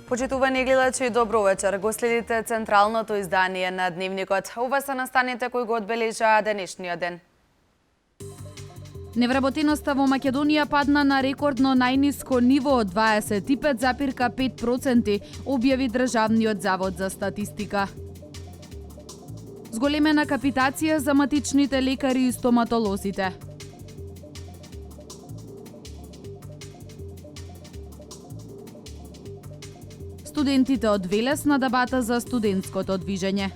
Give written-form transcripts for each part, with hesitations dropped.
Почитувани гледачи, добро вечер. Го следите централното издание на Дневникот. Ова се настаните кои го одбележаа денешниот ден. Невработеноста во Македонија падна на рекордно најниско ниво од 25,5%, објави Државниот завод за статистика. Зголемена капитација за матичните лекари и стоматолозите. Студентите од Велес на дебата за студентското движење.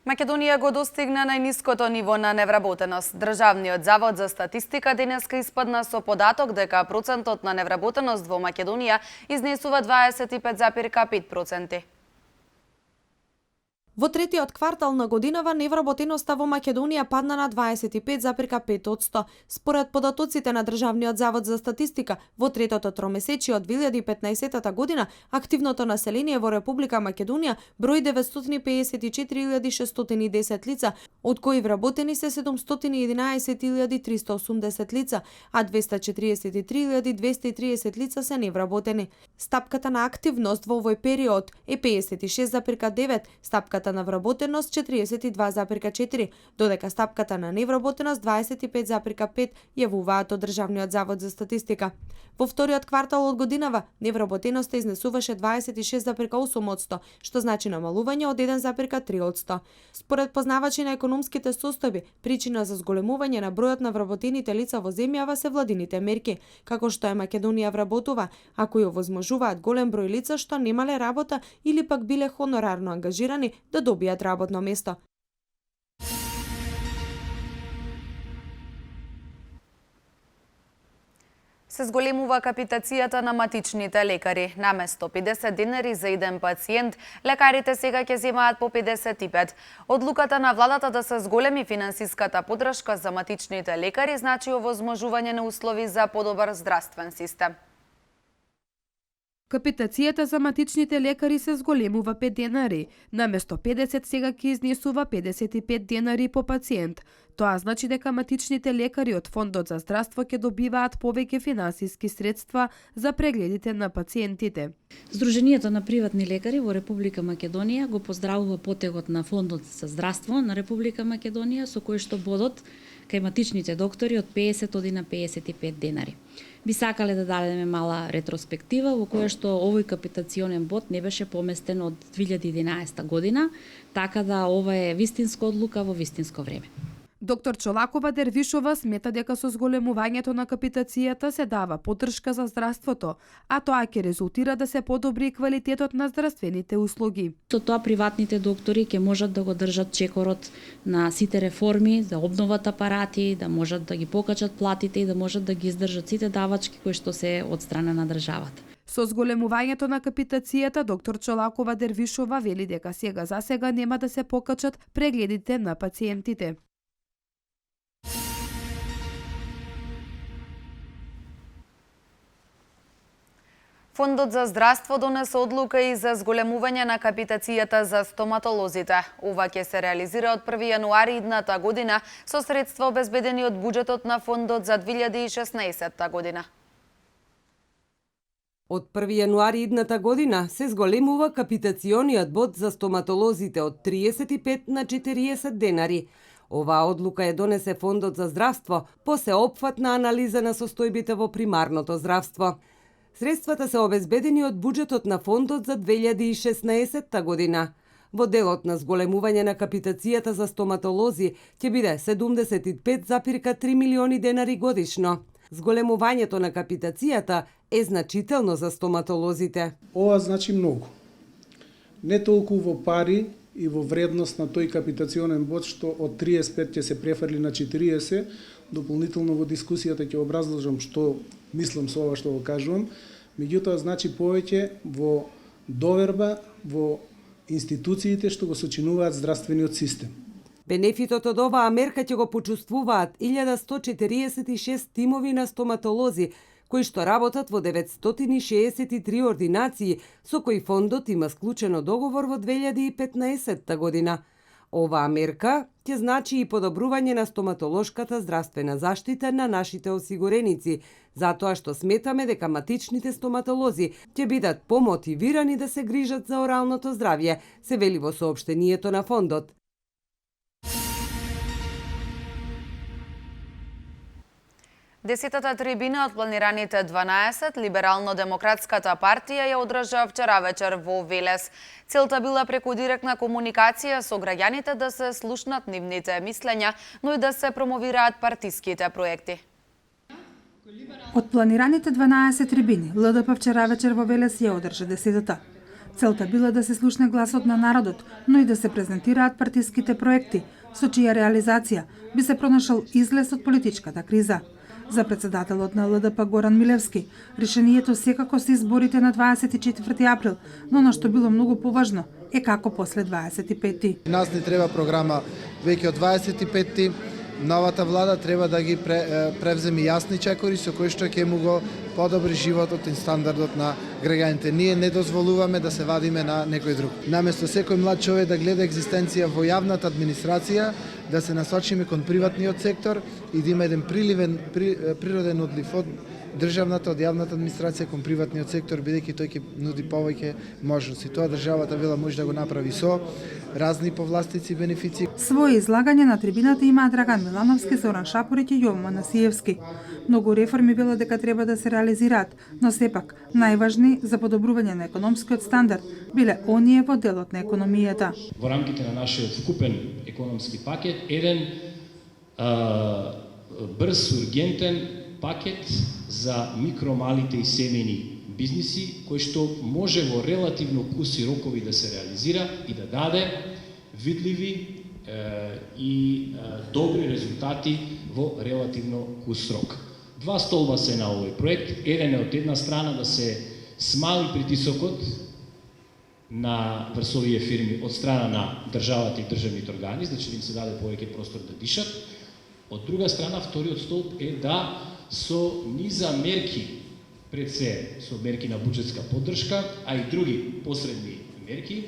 Македонија го достигна најниското ниво на невработеност. Државниот завод за статистика денеска испадна со податок дека процентот на невработеност во Македонија изнесува 25,5%. Во третиот квартал на годинава невработеноста во Македонија падна на 25,5%. Според податоците на Државниот завод за статистика, во третото тромесечие од 2015 година активното население во Република Македонија брои 954.610 лица, од кои вработени се 711.380 лица, а 243.230 лица се невработени. Стапката на активност во овој период е 56,9, стапката на вработеност 42,4, додека стапката на невработеност 25,5 јавуваат од Државниот завод за статистика. Во вториот квартал од годинава невработеноста изнесуваше 26,8%, што значи намалување од 1,3%. Според познавачи на економските состојби, причина за зголемување на бројот на вработените лица во земјава се владините мерки, како што е Македонија вработува, а кои овозможуваат голем број лица што немале работа или пак биле хонорарно ангажирани да добијат работно место. Се зголемува капитацијата на матичните лекари. Наместо 50 денари за еден пациент, лекарите сега ќе земаат по 55. Одлуката на владата да се зголеми финансиската поддршка за матичните лекари значи овозможување на услови за подобар здравствен систем. Капитацијата за матичните лекари се зголемува 5 денари. Наместо 50 сега ќе изнесува 55 денари по пациент. Тоа значи дека матичните лекари од Фондот за здравство ќе добиваат повеќе финансиски средства за прегледите на пациентите. Сдруженијето на приватни лекари во Република Македонија го поздравува потегот на Фондот за здравство на Република Македонија со кој што бодот кај матичните доктори од 50 оди на 55 денари. Би сакале да дадеме мала ретроспектива во која што овој капитационен бод не беше поместен од 2011 година, така да ова е вистинска одлука во вистинско време. Доктор Чолакова Дервишова смета дека со зголемувањето на капитацијата се дава поддршка за здравството, а тоа ќе резултира да се подобри квалитетот на здравствените услуги. Со тоа приватните доктори ќе можат да го држат чекорот на сите реформи, да обноват апарати, да можат да ги покачат платите и да можат да ги издржат сите давачки кои што се од страна на државата. Со зголемувањето на капитацијата, доктор Чолакова Дервишова вели дека сега за сега нема да се покачат прегледите на пациентите. Фондот за здравство донесе одлука и за зголемување на капитацијата за стоматолозите. Ова ќе се реализира од 1 јануари идната година со средства обезбедени од буџетот на Фондот за 2016 година. Од 1 јануари идната година се зголемува капитациониот бод за стоматолозите од 35 на 40 денари. Оваа одлука ја донесе Фондот за здравство по сеопфатна анализа на состојбите во примарното здравство. Средствата се обезбедени од буџетот на Фондот за 2016 година. Во делот на зголемување на капитацијата за стоматолози ќе биде 75,3 милиони денари годишно. Зголемувањето на капитацијата е значително за стоматолозите. Ова значи многу. Не толку во пари и во вредност на тој капитационен бод што од 35 ќе се префрли на 40, дополнително во дискусијата ќе образложам што мислам со ова што го кажувам, меѓутоа значи повеќе во доверба во институциите што го сочинуваат здравствениот систем. Бенефитот од оваа мерка ќе го почувствуваат 1146 тимови на стоматолози, кои што работат во 963 ординации, со кои фондот има склучено договор во 2015 година. Оваа мерка ќе значи и подобрување на стоматолошката здравствена заштита на нашите осигуреници, затоа што сметаме дека матичните стоматолози ќе бидат помотивирани да се грижат за оралното здравје, се вели во соопштението на фондот. Десетата трибина од планираните 12 Либерално-демократската партија ја одржа вчера вечер во Велес. Целта била преку директна комуникација со граѓаните да се слушнат нивните мислења, но и да се промовираат партиските проекти. Од планираните 12 трибини, ЛДП вчера вечер во Велес ја одржа десетата. Целта била да се слушне гласот на народот, но и да се презентираат партиските проекти, со чија реализација би се пронашал излез од политичката криза. За председателот на ЛДП Горан Милевски, решението секако се изборите на 24 април, но она што било многу поважно е како после 25-ти. Нас не треба програма веќе од 25-ти. Новата влада треба да ги превземе јасни чекори со кои што ќе му го подобри животот и стандардот на граѓаните. Ние не дозволуваме да се вадиме на некој друг. Наместо секој млад човек да гледа екзистенција во јавната администрација, да се насочиме кон приватниот сектор и да има еден природен одлив од државната, од јавната администрација кон приватниот сектор, бидејќи тој ќе нуди повеќе можности. Тоа државата вела може да го направи со разни повластици и бенефиции. Своје излагање на трибината имаат Драган Милановски, Зоран Шапорич и Јован Манасиевски. Многу реформи вела дека треба да се реализираат, но сепак најважни за подобрување на економскиот стандард биле оние во делот на економијата. Во рамките на нашиот вкупен економски пакет, еден брз, ургентен пакет за микро, малите и семејни бизниси, кој што може во релативно куси рокови да се реализира и да даде видливи и добри резултати во релативно кус рок. Два столба се на овој проект. Еден е од една страна да се смали притисокот на врз овие фирми од страна на државата и државните органи, значи да им се даде повеќе простор да дишат. Од друга страна, вториот столб е да со низа мерки, пред се со мерки на буџетска поддршка, а и други посредни мерки,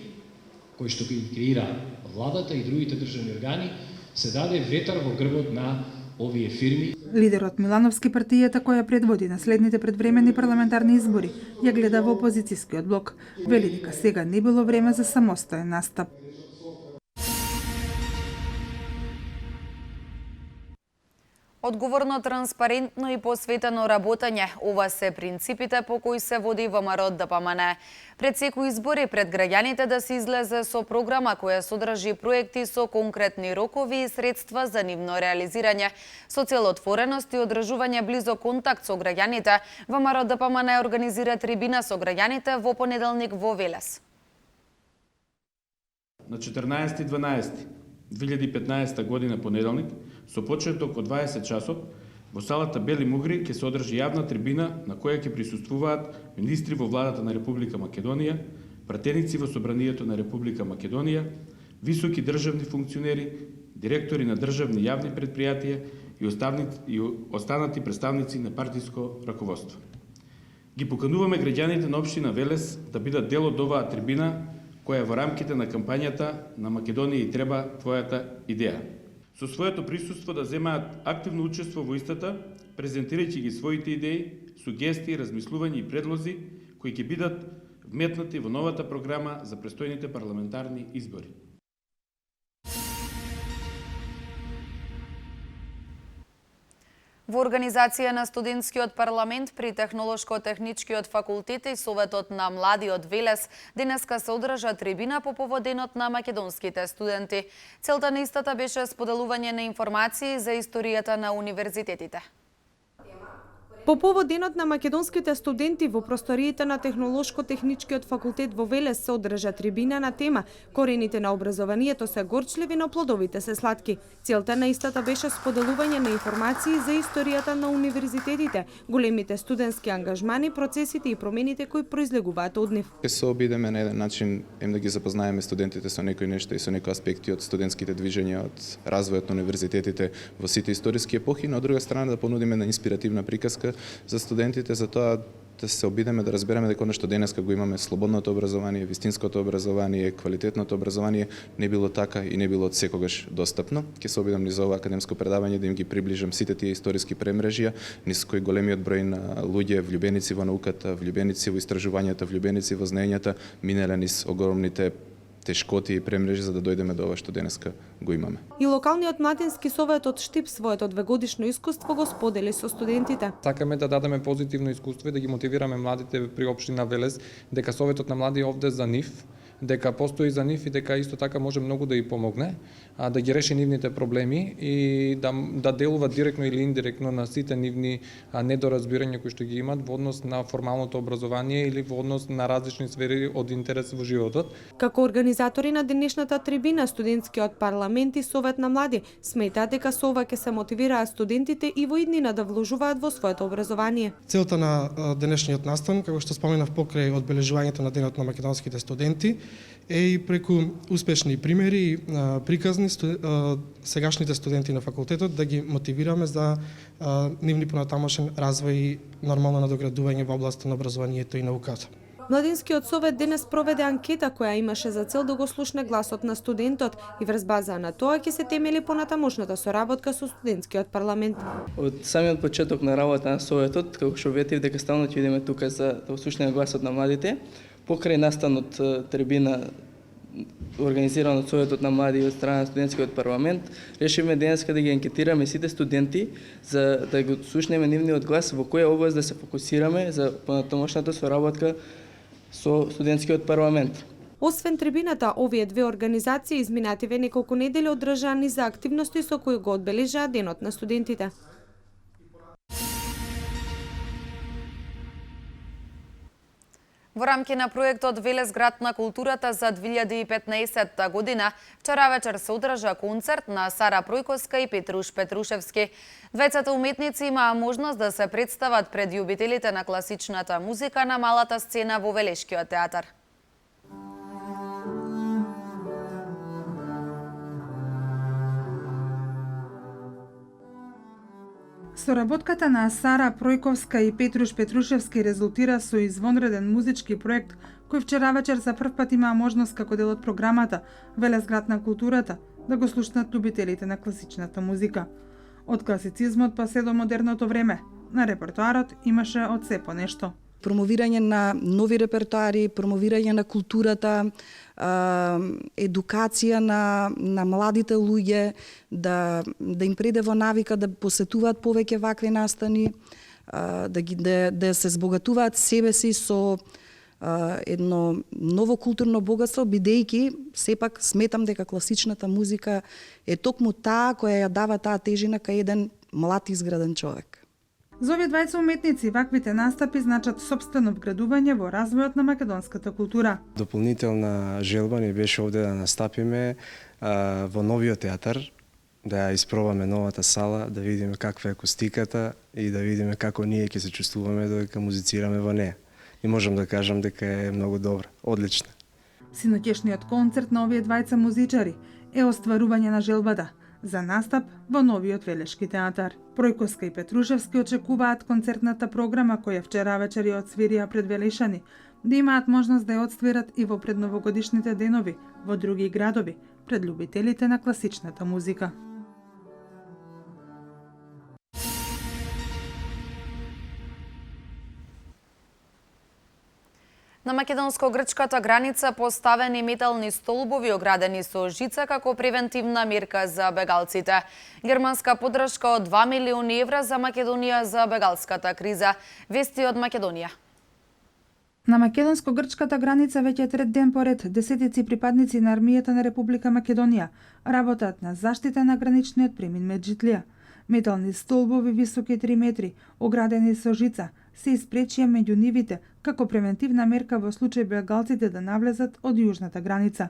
кои што ги креира владата и другите државни органи, се даде ветар во грбот на овие фирми. Лидерот Милановски партијата која предводи на следните предвременни парламентарни избори ја гледа во опозицијскиот блок. Вели дека сега не било време за самостоен настап. Одговорно, транспарентно и посветено работење, ова се принципите по кои се води ВМРО ДПМН. Пред секој избори пред граѓаните да се излезе со програма која содржи проекти со конкретни рокови и средства за нивно реализирање. Со цел отвореност и одржување близо контакт со граѓаните, ВМРО ДПМН организира трибина со граѓаните во понеделник во Велес. На 14.12.2015 година понеделник, со почеток од 20 часот, во салата Бели Мугри ќе се одржи јавна трибина на која ќе присуствуваат министри во владата на Република Македонија, пратеници во Собранието на Република Македонија, високи државни функционери, директори на државни јавни предпријатија и останати представници на партиско раководство. Ги покануваме граѓаните на општина Велес да бидат дел од оваа трибина која во рамките на кампањата на Македонија и треба твојата идеја. Со своето присуство да земаат активно учество во истата, презентирајќи ги своите идеи, сугестии, размислувања и предлози кои ќе бидат вметнати во новата програма за престојните парламентарни избори. Во организација на студентскиот парламент при Технолошко-техничкиот факултет и Советот на младиот Велес денеска се одржа трибина по повод денот на македонските студенти. Целта на истата беше споделување на информации за историјата на универзитетите. По повод денот на македонските студенти во просториите на Технолошко-техничкиот факултет во Велес се одржа трибина на тема "Корените на образованието се горчливи, но плодовите се сладки". Целта на истата беше споделување на информации за историјата на универзитетите, големите студентски ангажмани, процесите и промените кои произлегуваат од нив. Ќе се обидеме на еден начин да ги запознаеме студентите со некои нешта и со некои аспекти од студентските движења, од развојот на универзитетите во сите историски епохи, но од друга страна да понудиме на инспиративна приказка за студентите за тоа да се обидеме да разбереме дека она што денеска го имаме, слободното образование, вистинското образование, квалитетното образование, не било така и не било од секогаш достапно. Ќе се обидам низ ова академско предавање да им ги приближам сите тие историски премрежија, низ кои големиот број на луѓе, влюбеници во науката, влюбеници во истражувањата, влюбеници во знаењата, минеле низ огромните тешкоти и премрежи за да дојдеме до ова што денеска го имаме. И локалниот младински совет од Штип своето 2-годишно искуство го сподели со студентите. Сакаме да дадеме позитивно искуство и да ги мотивираме младите при општина Велес дека советот на млади е овде за нив, дека постои за нив и дека исто така може многу да ја помогне, да ги реши нивните проблеми и да делува директно или индиректно на сите нивни недоразбирања кои што ги имат во однос на формалното образование или во однос на различни сфери од интерес во животот. Како организатори на денешната трибина, студентскиот парламент и совет на млади сметаат дека со ова ќе се мотивираат студентите и во иднина да вложуваат во своето образование. Целта на денешниот настан, како што споменав покрај одбележувањето на денот на македонските студенти, е и преку успешни примери и приказни сегашните студенти на факултетот да ги мотивираме за нивни понатамошен развој и нормално надоградување во областа на образованието и науката. Младинскиот совет денес проведе анкета која имаше за цел да го слушне гласот на студентот и врз база на тоа ќе се темели понатамошната соработка со студентскиот парламент. Од самиот почеток на работа на советот, како што ветив дека стално ќе идеме тука за да слушнеме гласот на младите, покрај настанот трибина организиран од Советот на млади и од страна на студентскиот парламент, решивме денеска да ги анкетираме сите студенти за да го слушнеме нивниот глас во која област да се фокусираме за понатамошната соработка со студентскиот парламент. Освен трибината, овие две организации изминативе неколку недели одржаа за активности со кои го одбележаа денот на студентите. Во рамки на проектот Велес град на културата за 2015 година, вчера вечер се одржа концерт на Сара Пројковска и Петруш Петрушевски. Двајцата уметници имаа можност да се представат пред љубителите на класичната музика на малата сцена во Велешкиот театар. Соработката на Сара Пројковска и Петруш Петрушевски резултира со извонреден музички проект кој вчера вечер за прв пат имаа можност како дел од програмата Велес град на културата да го слушнат љубителите на класичната музика. Од класицизмот па се до модерното време, на репертоарот имаше од се по нешто. Промовирање на нови репертоари, промовирање на културата, едукација на младите луѓе, да им преде во навика да посетуваат повеќе вакви настани, да се збогатуваат себе си со едно ново културно богатство, бидејќи сепак сметам дека класичната музика е токму таа која ја дава таа тежина кај еден млад изграден човек. За овие двајца уметници ваквите настапи значат сопствено вградување во развојот на македонската култура. Дополнителна желба ни беше овде да настапиме во новиот театар, да ја испробаме новата сала, да видиме каква е акустиката и да видиме како ние ќе се чувствуваме додека музицираме во неа. И можам да кажам дека е многу добра, одлична. Синоќешниот концерт на овие двајца музичари е остварување на желбата за настап во новиот Велешки театар. Пројковска и Петрушевски очекуваат концертната програма која вчера вечер ја отсвирија пред Велешани, да имаат можност да ја отсвират и во предновогодишните денови во други градови пред љубителите на класичната музика. На македонско-грчката граница поставени метални столбови оградени со жица како превентивна мерка за бегалците. Германска поддршка од 2 милиони евра за Македонија за бегалската криза. Вести од Македонија. На македонско-грчката граница веќе трет ден поред десетици припадници на армијата на Република Македонија работат на заштита на граничниот премин Меджитлија. Метални столбови високи 3 метри, оградени со жица, се испречија меѓу нивите како превентивна мерка во случај бегалците да навлезат од јужната граница.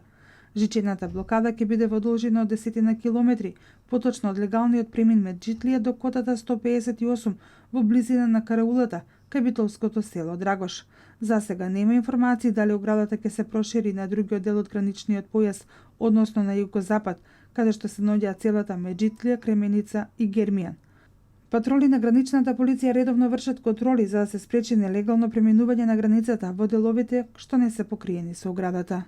Жичената блокада ќе биде во должина од 10 на километри, поточно од легалниот премин Меджитлија до котата 158 во близина на караулата кај битолското село Драгош. За сега нема информации дали оградата ќе се прошири на другиот дел од граничниот појас, односно на југозапад, каде што се наоѓа целата Меджитлија, Кременица и Гермијан. Патроли на граничната полиција редовно вршат контроли за да се спречи нелегално преминување на границата во деловите што не се покриени со оградата.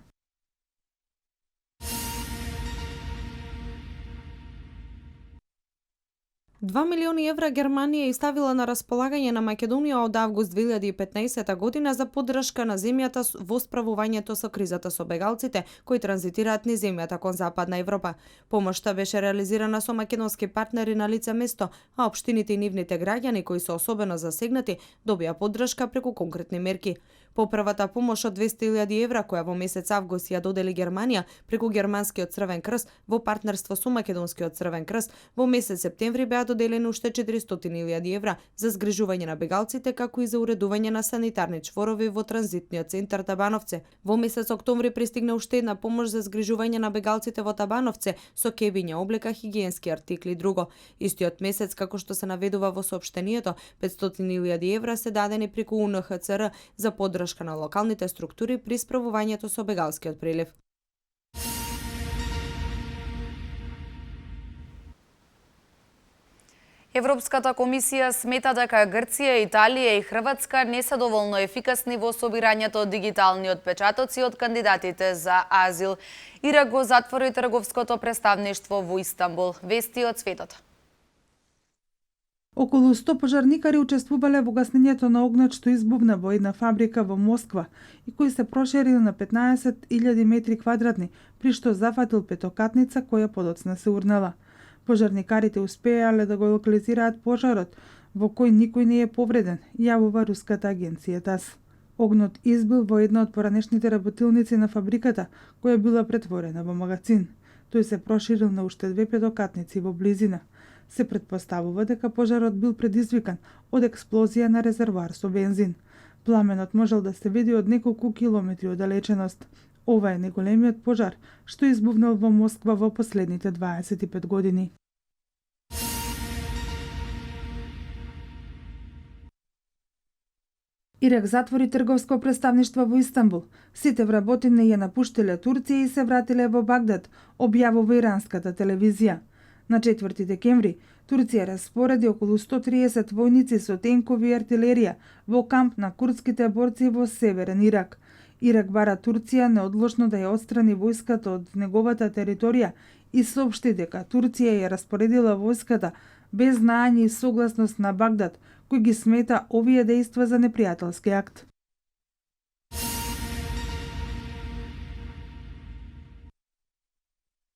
Два милиони евра Германија изставила на располагање на Македонија од август 2015 година за поддршка на земјата во справувањето со кризата со бегалците кои транзитираат низ земјата кон Западна Европа. Помошта беше реализирана со македонски партнери на лице место, а општините и нивните граѓани кои се особено засегнати добија поддршка преку конкретни мерки. По првата помош од 200.000 евра која во месец август ја додели Германија преку Германскиот Црвен крст во партнерство со Македонскиот Црвен крст, во месец септември беа доделени уште 400.000 евра за згрижување на бегалците како и за уредување на санитарни чворови во транзитниот центар Табановце. Во месец октомври пристигна уште една помош за згрижување на бегалците во Табановце со кебиња, облека, хигиенски артикли и друго. Истиот месец, како што се наведува во соопштението, 500.000 евра се дадени преку УНХЦР за поддршка на локалните структури при справувањето со бегалскиот прилив. Европската комисија смета дека Грција, Италија и Хрватска не се доволно ефикасни во собирањето од дигитални отпечатоци од кандидатите за азил. Ирак го затвори трговското представништво во Истанбул. Вести од светот. Околу 100 пожарникари учествувале во гаснењето на огнот што избувна во една фабрика во Москва и кој се проширил на 15.000 метри квадратни, при што зафатил петокатница која подоцна се урнела. Пожарникарите успеале да го локализираат пожарот, во кој никој не е повреден, јавува руската агенција ТАСС. Огнот избил во една од поранешните работилници на фабриката, која била претворена во магазин. Тој се проширил на уште 2 петокатници во близина. Се претпоставува дека пожарот бил предизвикан од експлозија на резервоар со бензин. Пламенот можел да се види од неколку километри оддалеченост. Ова е најголемиот пожар што избувнал во Москва во последните 25 години. Ирак затвори трговско представништво во Истанбул. Сите вработени ја напуштиле Турција и се вратиле во Багдад, објавува иранската телевизија. На 4 декември, Турција распореди околу 130 војници со тенкови и артилерија во камп на курдските борци во северен Ирак. Ирак бара Турција неодлучно да ја отстрани војската од неговата територија и соопшти дека Турција ја распоредила војската без знаење и согласност на Багдад, кој ги смета овие дејства за непријателски акт.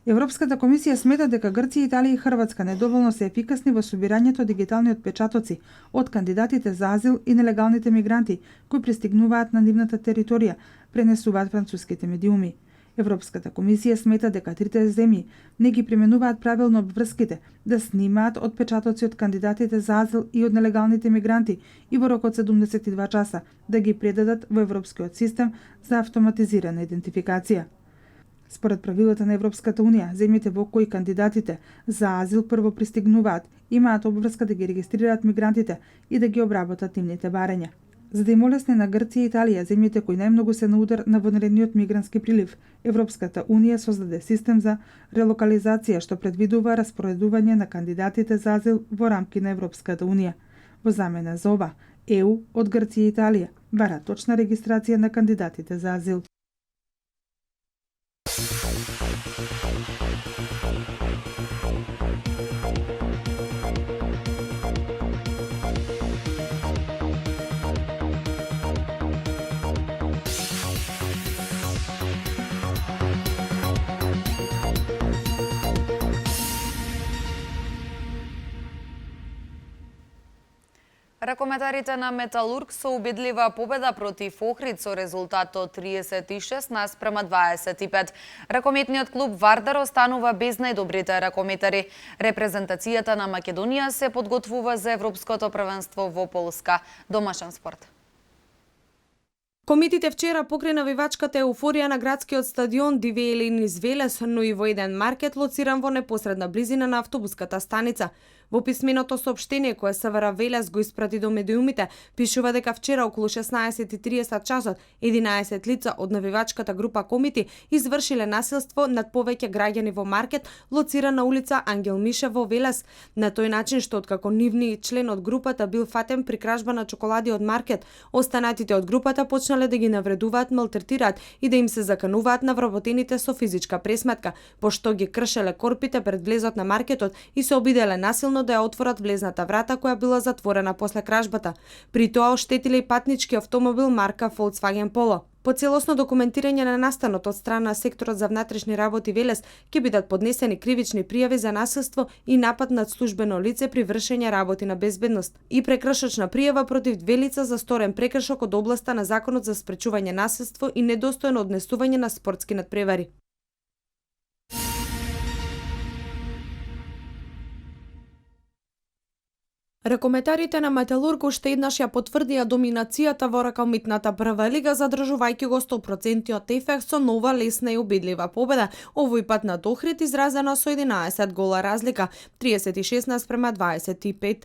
Европската комисија смета дека Грција, Италија и Хрватска недоволно се ефикасни во собирањето дигитални отпечатоци од кандидатите за азил и нелегалните мигранти кои пристигнуваат на нивната територија, пренесуваат француските медиуми. Европската комисија смета дека трите земји не ги применуваат правилно обврските да снимаат отпечатоци од кандидатите за азил и од нелегалните мигранти и во рок од 72 часа да ги предадат во Европскиот систем за автоматизирана идентификација. Според правилата на Европската Унија, земјите во кои кандидатите за азил прво пристигнуваат имаат обврска да ги регистрираат мигрантите и да ги обработат нивните барања. За да им олесни на Грција и Италија, земјите кои најмногу се на удар на вонредниот мигрантски прилив, Европската Унија создаде систем за релокализација што предвидува распоредување на кандидатите за азил во рамки на Европската Унија. Во замена за ова, ЕУ од Грција и Италија бара точна регистрација на кандидатите за азил. Ракометарите на Металург со убедлива победа против Охрид со резултат од 36 наспрема 25. Ракометниот клуб Вардар останува без најдобрите ракометари. Репрезентацијата на Македонија се подготвува за Европското првенство во Полска. Домашен спорт. Комитите вчера покрај навивачката еуфорија на градскиот стадион дивеели низ Велес, но и во еден маркет лоциран во непосредна близина на автобуската станица. Во писменото соопштение кое СВР Велес го испрати до медиумите, пишува дека вчера околу 16:30 часот 11 лица од навивачката група Комити извршиле насилство над повеќе граѓани во маркет лоциран на улица Ангел Мише во Велес, на тој начин што откако нивни член од групата бил фатен при кражба на чоколади од маркет, останатите од групата почнале да ги навредуваат, малтретираат и да им се закануваат на вработените со физичка пресметка, пошто ги кршеле корпите пред влезот на маркетот и се обиделе насилно да ја отворат влезната врата која била затворена после кражбата. При тоа оштетиле и патнички автомобил марка Volkswagen Polo. По целосно документирање на настанот од страна на секторот за внатрешни работи Велес ќе бидат поднесени кривични пријави за насилство и напад над службено лице при вршење работи на безбедност и прекршочна пријава против 2 лица за сторен прекршок од областа на Законот за спречување насилство и недостојно однесување на спортски надпревари. Рекометарите на Металург уште еднаш ја потврдија доминацијата во ракомитната прва лига, задржувајќи го 100% ефект со нова лесна и убедлива победа, овој пат над Охрид изразена со 11 гола разлика, 36:25.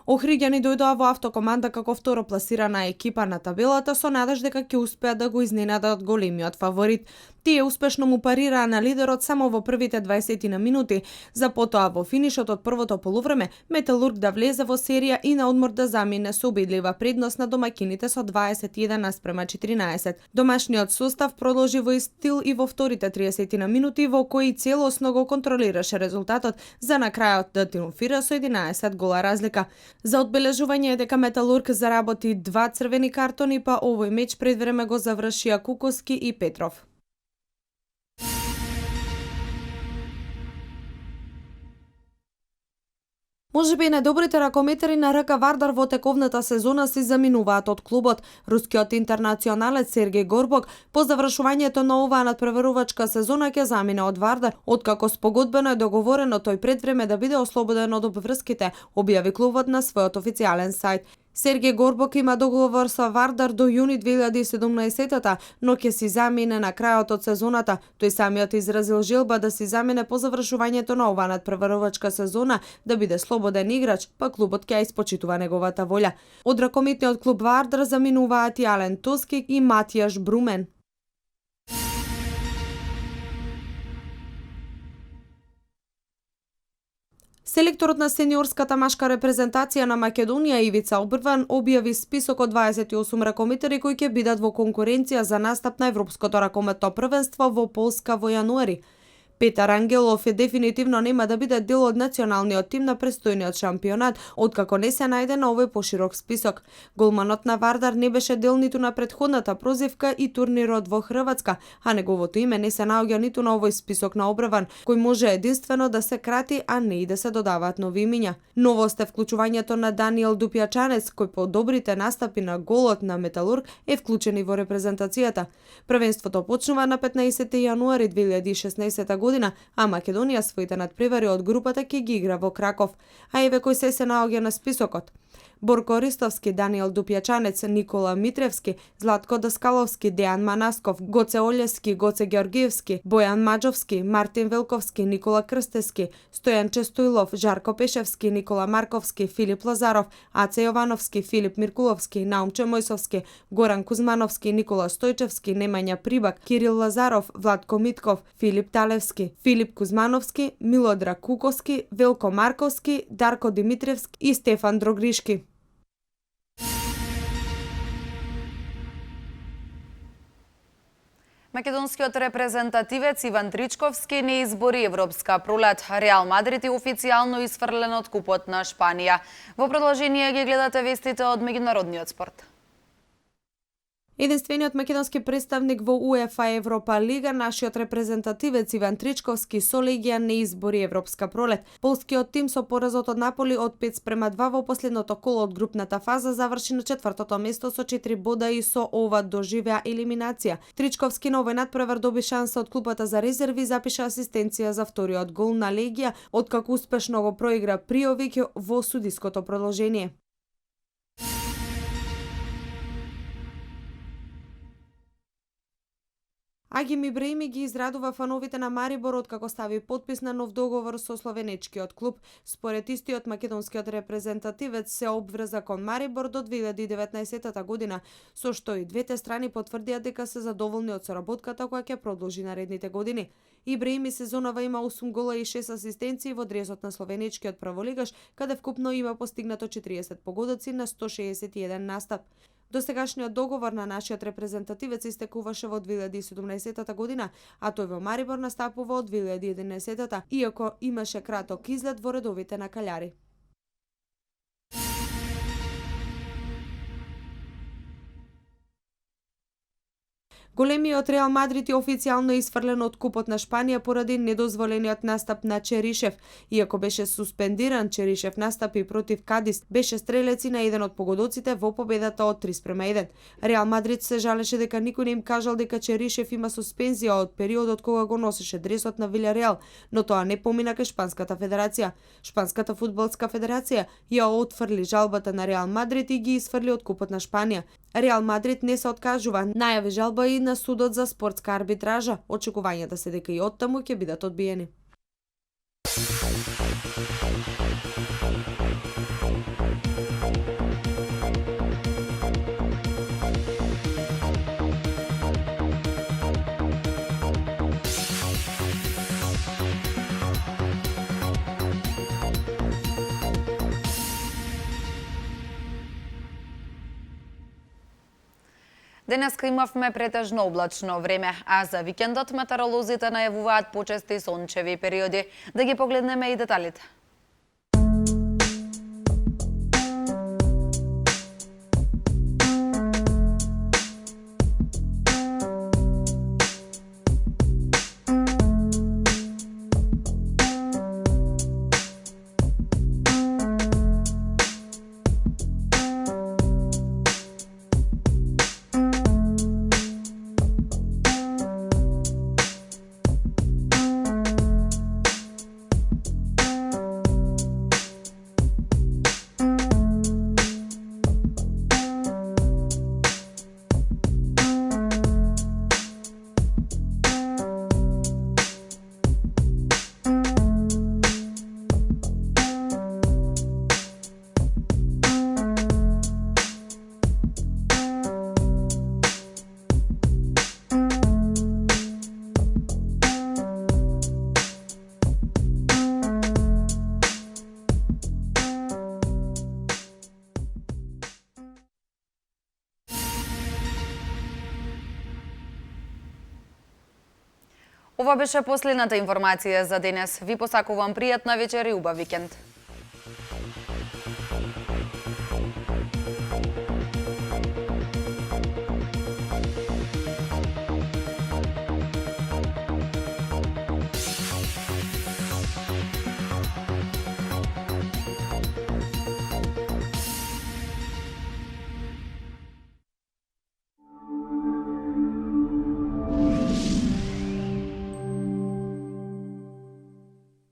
Охриѓани дојдоа во автокоманда како второпласирана екипа на табелата со надеж дека ќе успеат да го изненадат големиот фаворит. Тие успешно му парираа на лидерот само во првите 20 на минути, за потоа во финишот од првото полувреме Металург да влезе во серија и на одмор да замине со убедлива предност на домаќините со 21:14. Домашниот состав продолжи во ист стил и во вторите 30 на минути, во кои целосно го контролираше резултатот, за на крајот да триумфира со 11 гола разлика. За одбележување е дека Металург заработи 2 црвени картони, па овој меч пред време го завршија Куковски и Петров. Можеби најдобрите ракометари на РК Вардар во тековната сезона се заминуваат од клубот. Рускиот интернационалец Сергеј Горбок по завршувањето на оваа надпреварувачка сезона ќе замине од Вардар, откако спогодбено е договорено тој пред време да биде ослободен од обврските, објави клубот на својот официјален сајт. Сергеј Горбок има договор со Вардар до јуни 2017, но ќе си замине на крајот од сезоната. Тој самиот изразил желба да си замине по завршувањето на оваа надпреварувачка сезона, да биде слободен играч, па клубот ќе ја испочитува неговата волја. Од ракометниот клуб Вардар заминуваат и Ален Тоски и Матијаш Брумен. Селекторот на сениорската машка репрезентација на Македонија Ивица Обрван објави список од 28 ракометари кои ќе бидат во конкуренција за настап на Европското ракометно првенство во Полска во јануари. Петар Ангелов дефинитивно нема да биде дел од националниот тим на престојниот шампионат, откако не се најде на овој поширок список. Голманот на Вардар не беше дел ниту на претходната прозивка и турнирот во Хрватска, а неговото име не се наоѓа ниту на овој список на Обрван, кој може единствено да се крати, а не и да се додаваат нови имиња. Новост е вклучувањето на Даниел Дупјачанец, кој по добрите настапи на голот на Металург е вклучен и во репрезентацијата. Првенството почнува на 15 јануари 2016 година, а Македонија своите надпревари од групата ќе ги игра во Краков. А еве кој се наоѓа на списокот. Борко Ристовски, Даниел Дупјачанец, Никола Митревски, Златко Даскаловски, Дејан Манасков, Гоце Олевски, Гоце Георгиевски, Бојан Маџовски, Мартин Велковски, Никола Крстески, Стојан Честоилов, Жарко Пешевски, Никола Марковски, Филип Лазаров, Аце Јовановски, Филип Миркуловски, Наумче Мојсовски, Горан Кузмановски, Никола Стојчевски, Немања Прибак, Кирил Лазаров, Владко Митков, Филип Талевски, Филип Кузмановски, Милодраг Куковски, Велко Марковски, Дарко Димитревски и Стефан Дрогришки. Македонскиот репрезентативец Иван Тричковски не избори европска пролет. Реал Мадрид е официјално исфрлен од купот на Шпанија. Во продолжение ги гледате вестите од меѓународниот спорт. Единствениот македонски представник во УЕФА Европа Лига, нашиот репрезентативец Иван Тричковски со Легија не избори европска пролет. Полскиот тим со поразот од Наполи од 5:2 во последното коло од групната фаза заврши на 4-то место со 4 бода и со ова доживеа елиминација. Тричковски на овој надпревар доби шанса од клупата за резерви и запиша асистенција за вториот гол на Легија, откако успешно го проигра Приовик во судиското продолжение. Агим Ибраими ги израдува фановите на Марибор откако стави подпис на нов договор со словенечкиот клуб. Според истиот македонскиот репрезентативец се обврза кон Марибор до 2019 година, со што и двете страни потврдија дека се задоволни од соработката која ќе продолжи наредните години. Ибраими сезонава има 8 гола и 6 асистенции во дресот на словенечкиот прволигаш, каде вкупно има постигнато 40 погодоци на 161 настап. Досегашниот договор на нашиот репрезентативец истекуваше во 2017 година, а тој во Марибор настапува од 2011, иако имаше краток излет во редовите на Каљари. Големиот Реал Мадрид е официјално исфрлен од Купот на Шпанија поради недозволениот настап на Черишев. Иако беше суспендиран, Черишев настапи против Кадис, беше стрелец и на еден од погодоците во победата од 3:1. Реал Мадрид се жалеше дека никој не им кажал дека Черишев има суспензија од периодот кога го носеше дресот на Вилјареал, но тоа не помина кај Шпанската федерација. Шпанската фудбалска федерација ја отфрли жалбата на Реал Мадрид и ги исфрли од Купот на Шпанија. Реал Мадрид не се откажува, најави жалба и на судот за спортска арбитража. Очекувањата се дека и оттаму ќе бидат одбиени. Денеска имавме претежно облачно време, а за викендот метеоролозите најавуваат почести сончеви периоди. Да ги погледнеме и деталите. Ова беше последната информација за денес. Ви посакувам пријатна вечер и убав викенд.